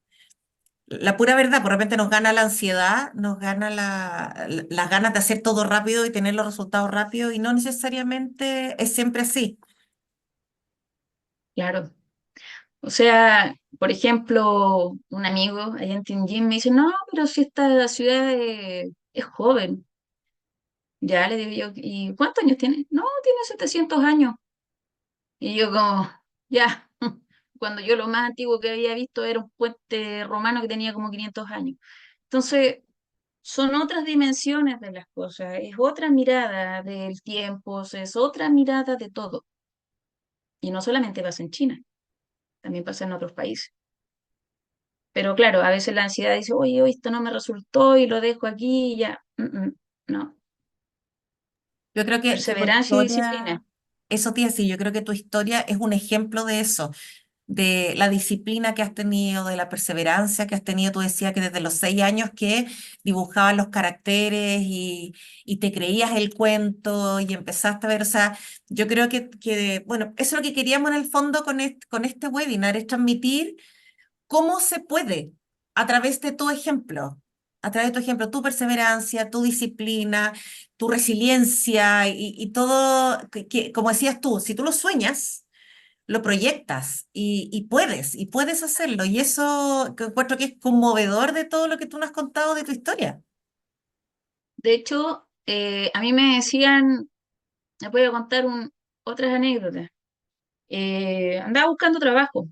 La pura verdad, por repente nos gana la ansiedad, nos gana las ganas de hacer todo rápido y tener los resultados rápidos y no necesariamente es siempre así. Claro. O sea, por ejemplo, un amigo allá en Tianjin me dice, no, pero si esta ciudad es joven. Ya le digo yo, ¿y cuántos años tiene? No, tiene 700 años. Y yo como, ya, cuando yo lo más antiguo que había visto era un puente romano que tenía como 500 años. Entonces, son otras dimensiones de las cosas, es otra mirada del tiempo, es otra mirada de todo. Y no solamente pasa en China, también pasa en otros países. Pero claro, a veces la ansiedad dice, oye, oye, esto no me resultó y lo dejo aquí y ya. No, Yo creo que tu perseverancia y disciplina. historia, eso te iba a decir, yo creo que tu historia es un ejemplo de eso, de la disciplina que has tenido, de la perseverancia que has tenido. Tú decías que desde los 6 años que dibujabas los caracteres y te creías el cuento y empezaste a ver, o sea, yo creo bueno, eso es lo que queríamos en el fondo con este webinar, es transmitir cómo se puede a través de tu ejemplo, a través de tu ejemplo, tu perseverancia, tu disciplina, tu resiliencia y todo, como decías tú, si tú lo sueñas, lo proyectas y puedes hacerlo. Y eso que encuentro que es conmovedor de todo lo que tú nos has contado de tu historia. De hecho, a mí me decían, me voy a contar otras anécdotas. Andaba buscando trabajo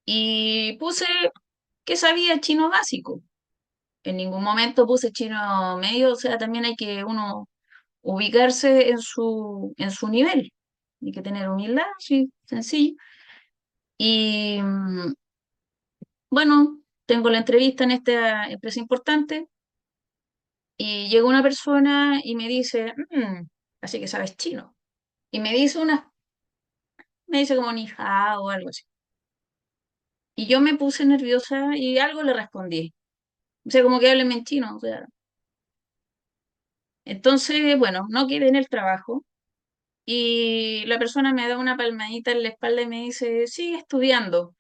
y puse que sabía chino básico. En ningún momento puse chino medio, o sea, también hay que uno ubicarse en su nivel. Hay que tener humildad, sí, sencillo. Y bueno, tengo la entrevista en esta empresa importante y llega una persona y me dice, así que sabes chino. Y me dice como ni hao o algo así. Y yo me puse nerviosa y algo le respondí. O sea, como que hábleme en chino, o sea. Entonces, bueno, no quedé en el trabajo y la persona me da una palmadita en la espalda y me dice, sigue estudiando,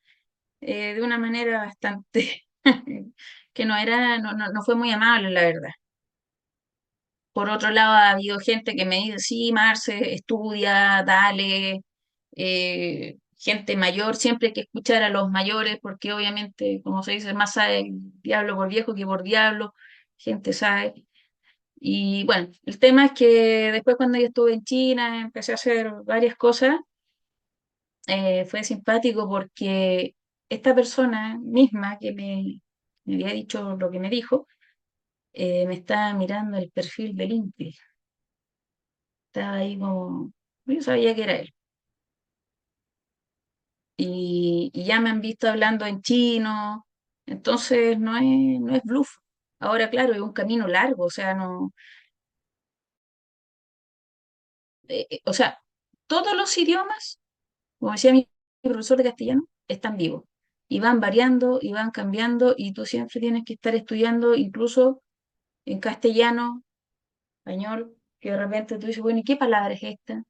de una manera bastante que no fue muy amable, la verdad. Por otro lado, ha habido gente que me dice, sí, Marce, estudia, dale, gente mayor, siempre hay que escuchar a los mayores, porque obviamente, como se dice, más sabe el diablo por viejo que por diablo, gente sabe. Y bueno, el tema es que después cuando yo estuve en China, empecé a hacer varias cosas, fue simpático porque esta persona misma me había dicho lo que me dijo, me estaba mirando el perfil de LinkedIn. Estaba ahí como, yo sabía que era él. y ya me han visto hablando en chino, entonces no es bluff. Ahora, claro, es un camino largo, o sea, no, o sea, todos los idiomas, como decía mi profesor de castellano, están vivos y van variando y van cambiando y tú siempre tienes que estar estudiando, incluso en castellano, español, que de repente tú dices, bueno, ¿y qué palabra es esta?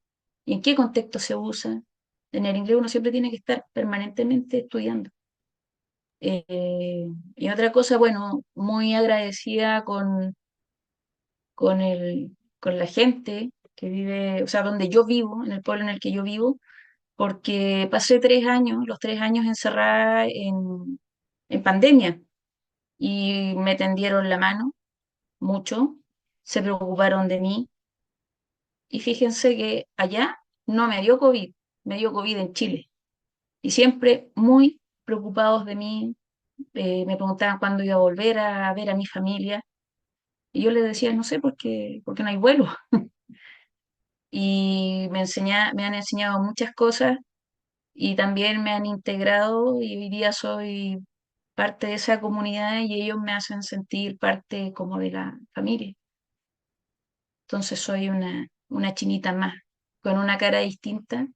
¿Y en qué contexto se usa? En el inglés uno siempre tiene que estar permanentemente estudiando. Y otra cosa, bueno, muy agradecida con la gente que vive, o sea, donde yo vivo, en el pueblo en el que yo vivo, porque pasé 3 años, los 3 años encerrada en pandemia y me tendieron la mano mucho, se preocuparon de mí y fíjense que allá no me dio COVID, me dio COVID en Chile y siempre muy preocupados de mí, me preguntaban cuándo iba a volver a ver a mi familia y yo les decía, no sé, porque no hay vuelo. Y me han enseñado muchas cosas y también me han integrado y hoy día soy parte de esa comunidad y ellos me hacen sentir parte como de la familia. Entonces soy una chinita más, con una cara distinta,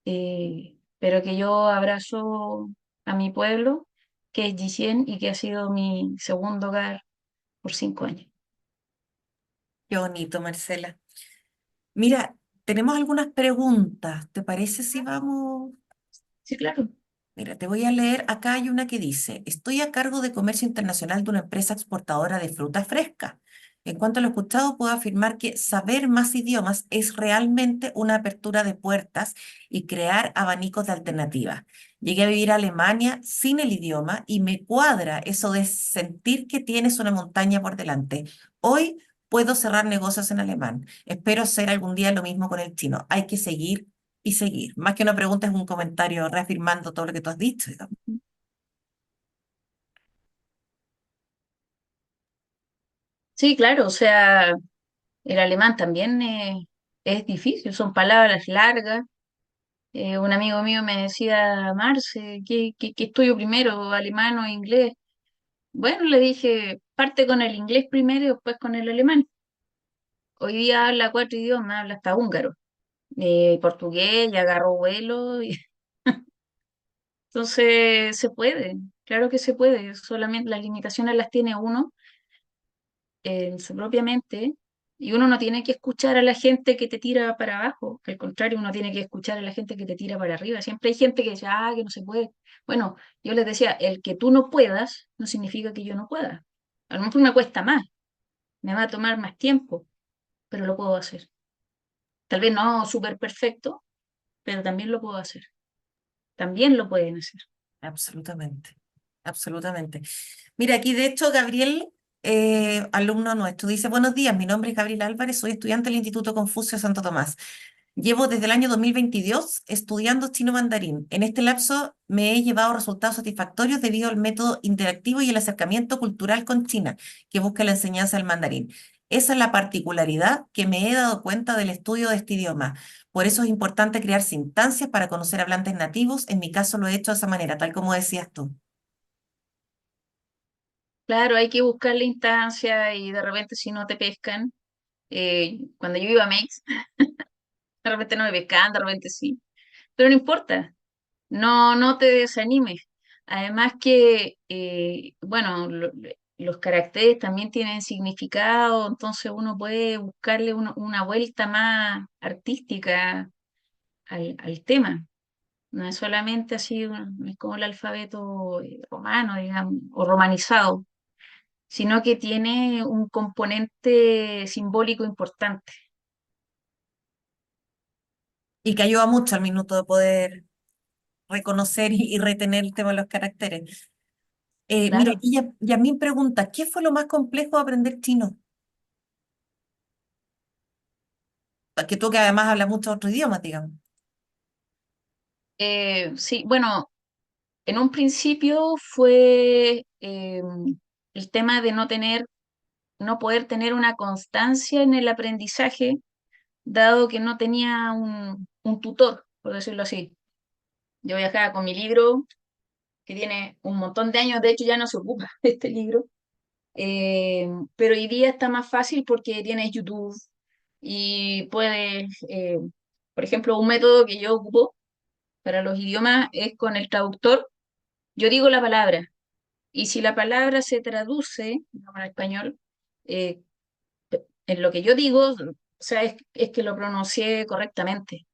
pero que yo abrazo a mi pueblo, que es Gicien y que ha sido mi segundo hogar por 5 años. Qué bonito, Marcela. Mira, tenemos algunas preguntas. ¿Te parece si vamos? Sí, claro. Mira, te voy a leer. Acá hay una que dice, estoy a cargo de comercio internacional de una empresa exportadora de fruta fresca. En cuanto a lo escuchado, puedo afirmar que saber más idiomas es realmente una apertura de puertas y crear abanicos de alternativas. Llegué a vivir a Alemania sin el idioma y me cuadra eso de sentir que tienes una montaña por delante. Hoy puedo cerrar negocios en alemán. Espero hacer algún día lo mismo con el chino. Hay que seguir y seguir. Más que una pregunta, es un comentario reafirmando todo lo que tú has dicho, digamos. Sí, claro, o sea, el alemán también es difícil, son palabras largas. Un amigo mío me decía, Marce, ¿qué estudio primero, alemán o inglés? Bueno, le dije, parte con el inglés primero y después con el alemán. Hoy día habla 4 idiomas, habla hasta húngaro, portugués, ya agarró vuelo. Entonces, se puede, claro que se puede, solamente las limitaciones las tiene uno en su propia mente y uno no tiene que escuchar a la gente que te tira para abajo, al contrario, uno tiene que escuchar a la gente que te tira para arriba. Siempre hay gente que dice, ah, que no se puede. Bueno, yo les decía, el que tú no puedas no significa que yo no pueda. A lo mejor me cuesta más, me va a tomar más tiempo, pero lo puedo hacer. Tal vez no súper perfecto, pero también lo puedo hacer. También lo pueden hacer. Absolutamente, absolutamente. Mira, aquí de hecho Gabriel, alumno nuestro, dice, buenos días, mi nombre es Gabriel Álvarez, soy estudiante del Instituto Confucio Santo Tomás. Llevo desde el año 2022 estudiando chino mandarín. En este lapso me he llevado resultados satisfactorios debido al método interactivo y el acercamiento cultural con China, que busca la enseñanza del mandarín. Esa es la particularidad que me he dado cuenta del estudio de este idioma. Por eso es importante crear instancias para conocer hablantes nativos. En mi caso lo he hecho de esa manera, tal como decías tú. Claro, hay que buscar la instancia y de repente si no te pescan, cuando yo iba a Mex, de repente no me pescaban, de repente sí, pero no importa, no te desanimes. Además que, bueno, los caracteres también tienen significado, entonces uno puede buscarle una vuelta más artística al tema. No es solamente así, no es como el alfabeto romano, digamos, o romanizado, sino que tiene un componente simbólico importante. Y que ayuda mucho al minuto de poder reconocer y retener el tema de los caracteres. Mira, Claro. y a mí pregunta, ¿qué fue lo más complejo de aprender chino? Que tú que además hablas muchos otros idiomas, digamos. Sí, bueno, en un principio fue el tema de no poder tener una constancia en el aprendizaje, dado que no tenía un tutor, por decirlo así. Yo viajaba con mi libro, que tiene un montón de años, de hecho ya no se ocupa este libro, pero hoy día está más fácil porque tienes YouTube y puedes, por ejemplo, un método que yo ocupo para los idiomas es con el traductor. Yo digo la palabra y si la palabra se traduce digamos, al español, eh, en lo que yo digo, o sea, es que lo pronuncié correctamente.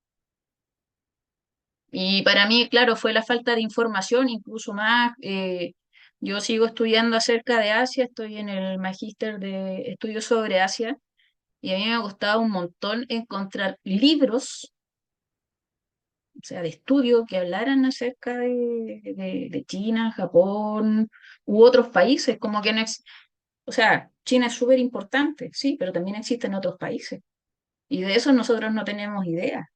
Y para mí, claro, fue la falta de información, incluso más. Yo sigo estudiando acerca de Asia, estoy en el magíster de estudios sobre Asia, y a mí me ha costado un montón encontrar libros, o sea, de estudio que hablaran acerca de China, Japón u otros países, como que no es, o sea, China es súper importante, sí, pero también existen otros países, y de eso nosotros no tenemos idea.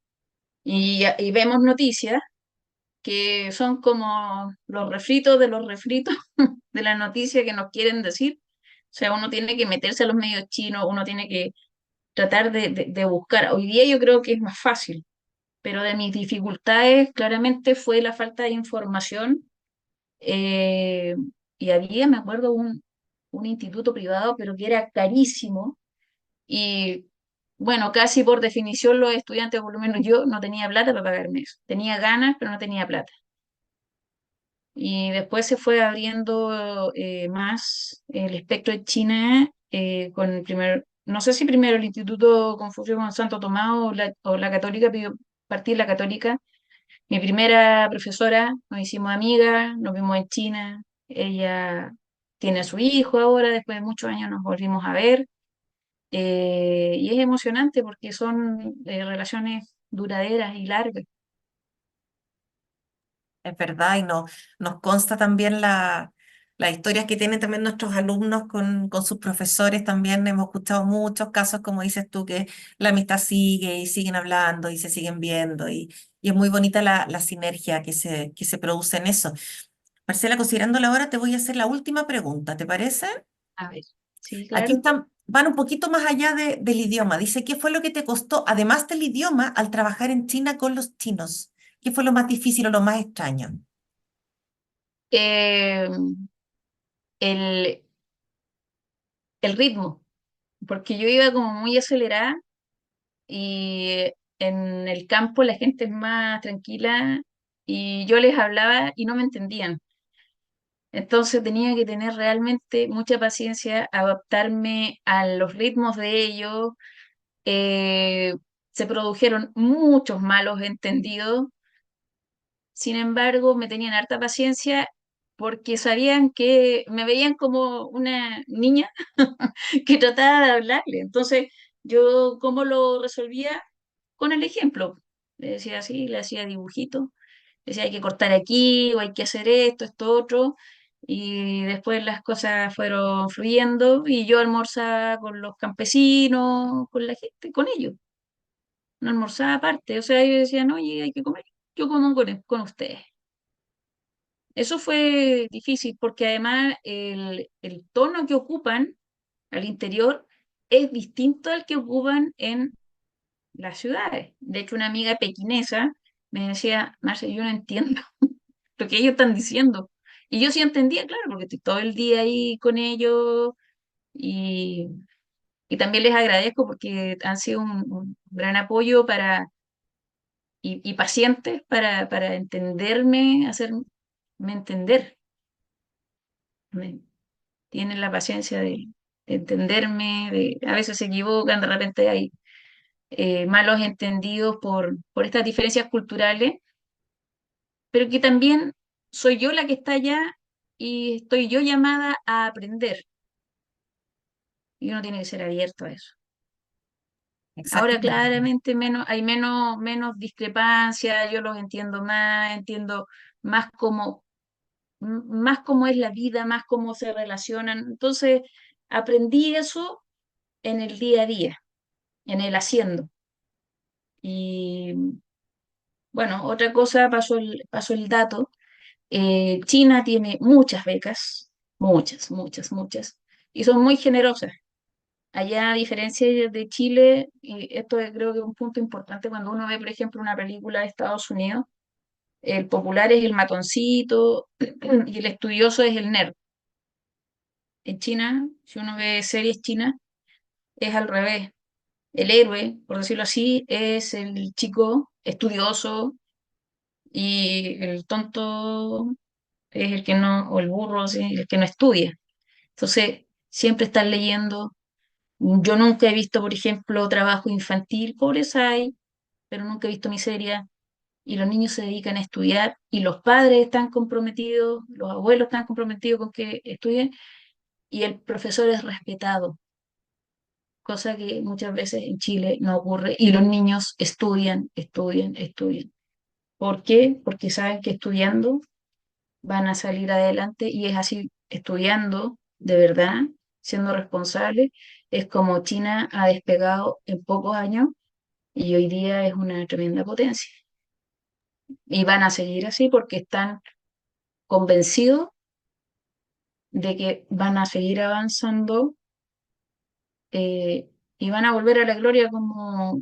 Y vemos noticias que son como los refritos de los refritos de la noticia que nos quieren decir. O sea, uno tiene que meterse a los medios chinos, uno tiene que tratar de buscar. Hoy día yo creo que es más fácil, pero de mis dificultades claramente fue la falta de información. eh, y había, me acuerdo, un instituto privado, pero que era carísimo. Y bueno, casi por definición los estudiantes, por lo menos yo, no tenía plata para pagarme eso. Tenía ganas, pero no tenía plata. Y después se fue abriendo más el espectro de China con el primer, no sé si primero el Instituto Confucio con Santo Tomás o la Católica, pidió partir la Católica. Mi primera profesora, nos hicimos amigas, nos vimos en China, ella tiene a su hijo ahora, después de muchos años nos volvimos a ver, y es emocionante porque son relaciones duraderas y largas. Es verdad, y nos consta también las historias que tienen también nuestros alumnos con sus profesores. También hemos escuchado muchos casos, como dices tú, que la amistad sigue y siguen hablando y se siguen viendo. Y es muy bonita la sinergia que se produce en eso. Marcela, considerando la hora, te voy a hacer la última pregunta, ¿te parece? A ver, sí, Aquí claro. están, van un poquito más allá del idioma. Dice, ¿qué fue lo que te costó, además del idioma, al trabajar en China con los chinos? ¿Qué fue lo más difícil o lo más extraño? Eh, el, el ritmo, porque yo iba como muy acelerada y en el campo la gente es más tranquila y yo les hablaba y no me entendían. Entonces tenía que tener realmente mucha paciencia, adaptarme a los ritmos de ellos. Eh, Se produjeron muchos malos entendidos. Sin embargo, me tenían harta paciencia porque sabían que me veían como una niña que trataba de hablarle. Entonces, yo, ¿cómo lo resolvía? Con el ejemplo. Le decía así, le hacía dibujitos, decía hay que cortar aquí, o hay que hacer esto, esto, otro. Y después las cosas fueron fluyendo y yo almorzaba con los campesinos, con la gente, con ellos. No almorzaba aparte. O sea, ellos decían, oye, hay que comer. Yo como con ustedes. Eso fue difícil porque además el tono que ocupan al interior es distinto al que ocupan en las ciudades. De hecho, una amiga pequinesa me decía, Marcia, yo no entiendo lo que ellos están diciendo. Y yo sí entendía, claro, porque estoy todo el día ahí con ellos y, y también les agradezco porque han sido un gran apoyo y pacientes para entenderme, hacerme entender. Me- Tienen la paciencia de entenderme, a veces se equivocan, de repente hay malos entendidos por estas diferencias culturales, pero que también soy yo la que está allá y estoy yo llamada a aprender y uno tiene que ser abierto a eso. Ahora Exactamente. claramente hay menos discrepancia, yo los entiendo más, entiendo más más cómo es la vida, más cómo se relacionan. Entonces, aprendí eso en el día a día, en el haciendo. Y bueno, otra cosa, pasó el dato. China tiene muchas becas, muchas, y son muy generosas. Allá, a diferencia de Chile, y esto creo que es un punto importante cuando uno ve, por ejemplo, una película de Estados Unidos, El popular es el matoncito y el estudioso es el nerd. En China, si uno ve series chinas, es al revés. El héroe, por decirlo así, es el chico estudioso y el tonto es el que no, o el burro, sí, el que no estudia. Entonces, siempre están leyendo. Yo nunca he visto, por ejemplo, trabajo infantil, pobres hay, pero nunca he visto miseria. Y los niños se dedican a estudiar y los padres están comprometidos, los abuelos están comprometidos con que estudien y el profesor es respetado, cosa que muchas veces en Chile no ocurre y los niños estudian, estudian, estudian. ¿Por qué? Porque saben que estudiando van a salir adelante y es así, estudiando de verdad, siendo responsable, es como China ha despegado en pocos años y hoy día es una tremenda potencia. Y van a seguir así porque están convencidos de que van a seguir avanzando y van a volver a la gloria como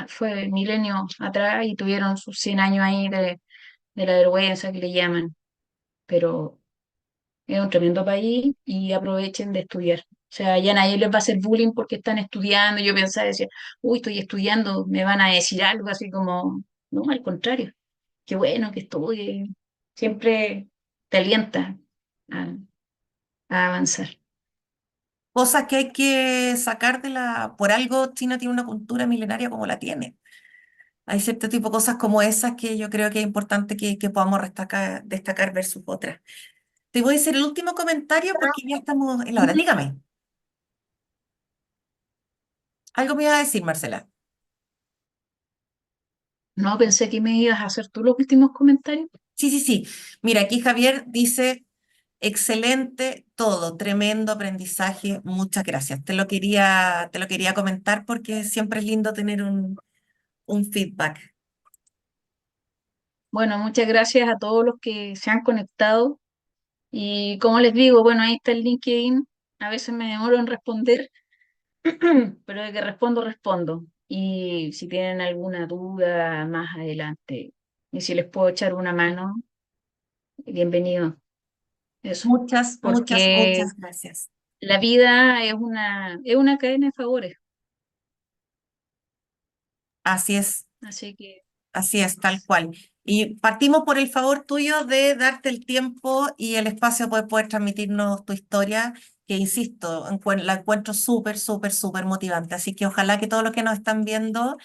fue milenios atrás y tuvieron sus 100 años ahí de la vergüenza que le llaman. Pero es un tremendo país y aprovechen de estudiar. O sea, ya nadie les va a hacer bullying porque están estudiando. Yo pensaba, decía, uy, estoy estudiando, me van a decir algo así como, no, al contrario, qué bueno que estudie. Siempre te alienta a, a avanzar. Cosas que hay que sacar de la... Por algo China tiene una cultura milenaria como la tiene. Hay cierto tipo de cosas como esas que yo creo que es importante que podamos destacar versus otras. Te voy a hacer el último comentario porque ya estamos en la hora. Dígame, algo me iba a decir, Marcela. No pensé que me ibas a hacer tú los últimos comentarios. Sí, sí, sí. Mira, aquí Javier dice, excelente todo, tremendo aprendizaje, muchas gracias. Te lo quería comentar porque siempre es lindo tener un feedback. Bueno, muchas gracias a todos los que se han conectado. Y como les digo, bueno, ahí está el LinkedIn. A veces me demoro en responder, pero de que respondo, respondo. Y si tienen alguna duda más adelante, y si les puedo echar una mano, bienvenido. Eso. Muchas, muchas, Porque muchas gracias. la vida es una cadena de favores. Así es. Así que Así es, tal cual. Y partimos por el favor tuyo de darte el tiempo y el espacio para poder transmitirnos tu historia, que insisto, la encuentro súper, súper, súper motivante. Así que ojalá que todos los que nos están viendo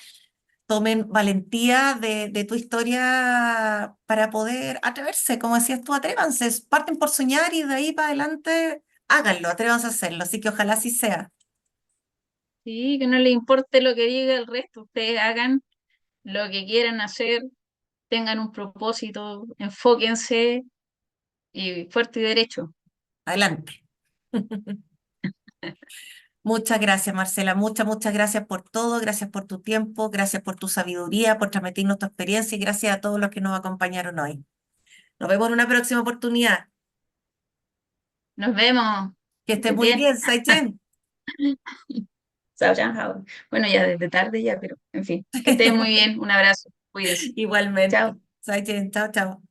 tomen valentía de tu historia para poder atreverse, como decías tú, atrévanse, parten por soñar y de ahí para adelante háganlo, atrévanse a hacerlo. Así que ojalá así sea. sí, que no les importe lo que diga el resto. Ustedes hagan lo que quieran hacer, tengan un propósito, enfóquense y fuerte y derecho. Adelante. Muchas gracias, Marcela. Muchas, muchas gracias por todo. Gracias por tu tiempo. Gracias por tu sabiduría, por transmitirnos tu experiencia y gracias a todos los que nos acompañaron hoy. Nos vemos en una próxima oportunidad. Nos vemos. Que Que estés estés muy bien. bien, Saichen. Chao, chao. Bueno, ya desde tarde ya, pero en fin, que estén muy bien. Un abrazo. Cuídense. Igualmente. Chao. Saichen, chao, chao.